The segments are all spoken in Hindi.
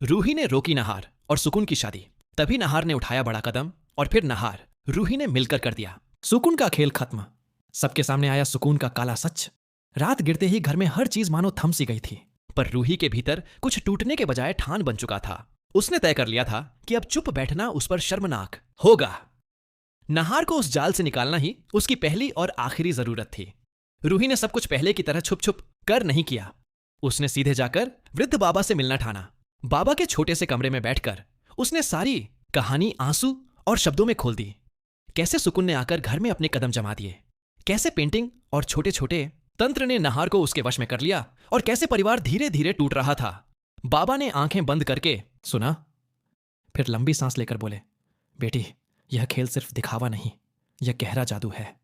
रूही ने रोकी नहार और सुकून की शादी। तभी नहार ने उठाया बड़ा कदम और फिर नहार रूही ने मिलकर कर दिया। सुकून का खेल खत्म। सबके सामने आया सुकून का काला सच। रात गिरते ही घर में हर चीज मानो थम सी गई थी। पर रूही के भीतर कुछ टूटने के बजाय ठान बन चुका था। उसने तय कर लिया था कि अब चुप बैठना उस पर शर्मनाक होगा। नहार को उस जाल से निकालना ही उसकी पहली और आखिरी जरूरत थी। रूही ने सब कुछ पहले की तरह छुप छुप कर नहीं किया। उसने सीधे जाकर वृद्ध बाबा से मिलना ठाना। बाबा के छोटे से कमरे में बैठकर उसने सारी कहानी आंसू और शब्दों में खोल दी। कैसे सुकून ने आकर घर में अपने कदम जमा दिए, कैसे पेंटिंग और छोटे छोटे तंत्र ने नहार को उसके वश में कर लिया और कैसे परिवार धीरे धीरे टूट रहा था। बाबा ने आंखें बंद करके सुना, फिर लंबी सांस लेकर बोले, बेटी, यह खेल सिर्फ दिखावा नहीं, यह गहरा जादू है।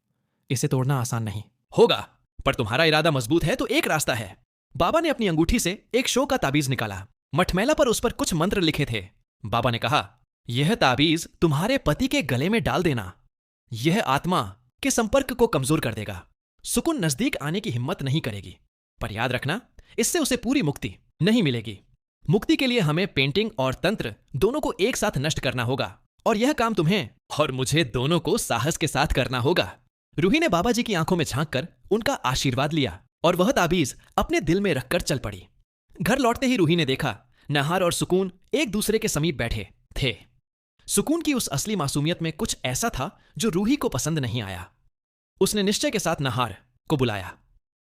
इसे तोड़ना आसान नहीं होगा, पर तुम्हारा इरादा मजबूत है तो एक रास्ता है। बाबा ने अपनी अंगूठी से एक शो का ताबीज निकाला। मटमैला पर उस पर कुछ मंत्र लिखे थे। बाबा ने कहा, यह ताबीज तुम्हारे पति के गले में डाल देना। यह आत्मा के संपर्क को कमजोर कर देगा। सुकून नजदीक आने की हिम्मत नहीं करेगी, पर याद रखना, इससे उसे पूरी मुक्ति नहीं मिलेगी। मुक्ति के लिए हमें पेंटिंग और तंत्र दोनों को एक साथ नष्ट करना होगा, और यह काम तुम्हें और मुझे दोनों को साहस के साथ करना होगा। रूही ने बाबा जी की आंखों में झांक कर उनका आशीर्वाद लिया और वह ताबीज अपने दिल में रखकर चल पड़ी। घर लौटते ही रूही ने देखा नहार और सुकून एक दूसरे के समीप बैठे थे। सुकून की उस असली मासूमियत में कुछ ऐसा था जो रूही को पसंद नहीं आया। उसने निश्चय के साथ नहार को बुलाया।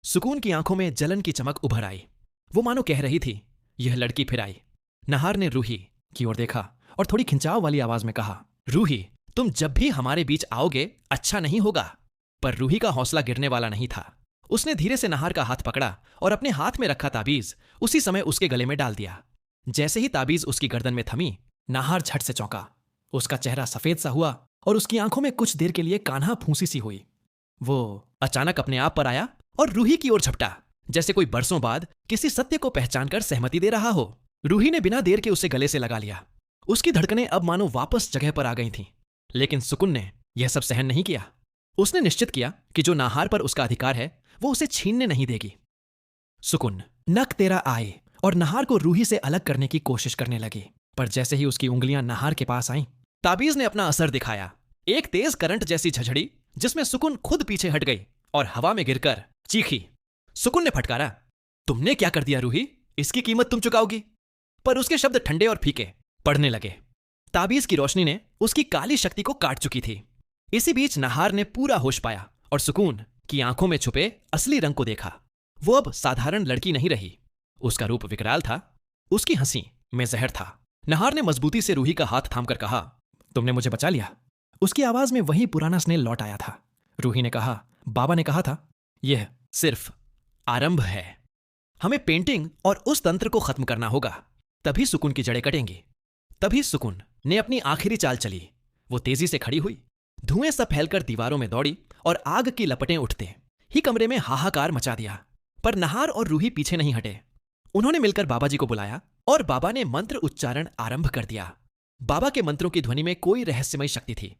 सुकून की आंखों में जलन की चमक उभर आई। वो मानो कह रही थी, यह लड़की फिर आई। नहार ने रूही की ओर देखा और थोड़ी खिंचाव वाली आवाज में कहा, रूही, तुम जब भी हमारे बीच आओगे अच्छा नहीं होगा। पर रूही का हौसला गिरने वाला नहीं था। उसने धीरे से नहार का हाथ पकड़ा और अपने हाथ में रखा ताबीज उसी समय उसके गले में डाल दिया। जैसे ही ताबीज उसकी गर्दन में थमी, नहार झट से चौंका। उसका चेहरा सफेद सा हुआ और उसकी आंखों में कुछ देर के लिए कान्हा फूंसी सी हुई। वो अचानक अपने आप पर आया और रूही की ओर झपटा, जैसे कोई बरसों बाद किसी सत्य को पहचान कर सहमति दे रहा हो। रूही ने बिना देर के उसे गले से लगा लिया। उसकी धड़कनें अब मानो वापस जगह पर आ गई थीं। लेकिन सुकून ने यह सब सहन नहीं किया। उसने निश्चित किया कि जो नाहार पर उसका अधिकार है वो उसे छीनने नहीं देगी। सुकून नक तेरा आए और नहार को रूही से अलग करने की कोशिश करने लगी। पर जैसे ही उसकी उंगलियां नहार के पास आईं, ताबीज ने अपना असर दिखाया। एक तेज करंट जैसी झझड़ी जिसमें सुकून खुद पीछे हट गई और हवा में गिरकर चीखी। सुकून ने फटकारा, तुमने क्या कर दिया रूही? इसकी कीमत तुम चुकाओगी। पर उसके शब्द ठंडे और फीके पड़ने लगे। ताबीज की रोशनी ने उसकी काली शक्ति को काट चुकी थी। इसी बीच नहार ने पूरा होश पाया और सुकून की आंखों में छुपे असली रंग को देखा। वो अब साधारण लड़की नहीं रही। उसका रूप विकराल था, उसकी हंसी में जहर था। नहार ने मजबूती से रूही का हाथ थामकर कहा, तुमने मुझे बचा लिया। उसकी आवाज में वही पुराना स्नेह लौट आया था। रूही ने कहा, बाबा ने कहा था, यह सिर्फ आरंभ है। हमें पेंटिंग और उस तंत्र को खत्म करना होगा, तभी सुकून की जड़ें कटेंगी। तभी सुकून ने अपनी आखिरी चाल चली। वो तेजी से खड़ी हुई, धुएं सा फैलकर दीवारों में दौड़ी और आग की लपटें उठते ही कमरे में हाहाकार मचा दिया। पर नहार और रूही पीछे नहीं हटे। उन्होंने मिलकर बाबा जी को बुलाया और बाबा ने मंत्र उच्चारण आरंभ कर दिया। बाबा के मंत्रों की ध्वनि में कोई रहस्यमयी शक्ति थी।